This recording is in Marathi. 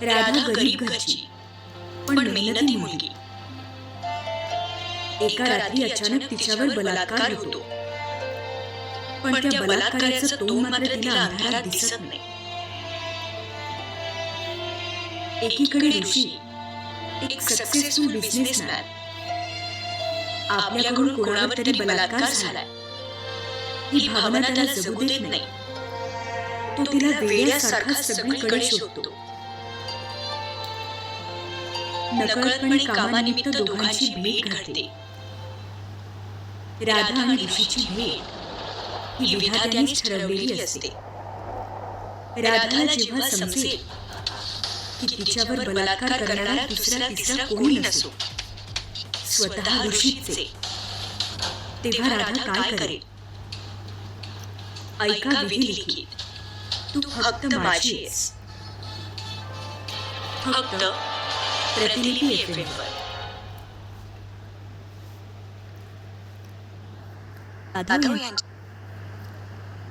राधा गरीब घरची पण मेहनती मुलगी. एका रात्री अचानक तिच्यावर बलात्कार होतो, पण त्या बलात्काराचं तोंड मात्र तिला अंधारात दिसत नाही. एकीकडे ऋषी, एक सक्सेसफुल बिझनेसमॅन, आपल्याकडून कोणावर तरी बलात्कार झालाय ही भावना त्याला जगू देत नाही. तो तिला वेड्यासारखा सगळीकडे शोधतो. नकळतपणे कामानिमित्त दोघांची भेट घडते. राधा आणि ऋषीची भेट ही विधात्यानेच ठरवलेली असते. राधाला जेव्हा समजेल की तिच्यावर बलात्कार करणारा दुसरा तिसरा कोणी नसो, स्वतः ऋषीचे, तेव्हा राधा काय करेल? ऐका विधी लिखित. तू फक्त माझी आहेस. फक्त प्रतिलिपी FM वर. जाधव यांच्या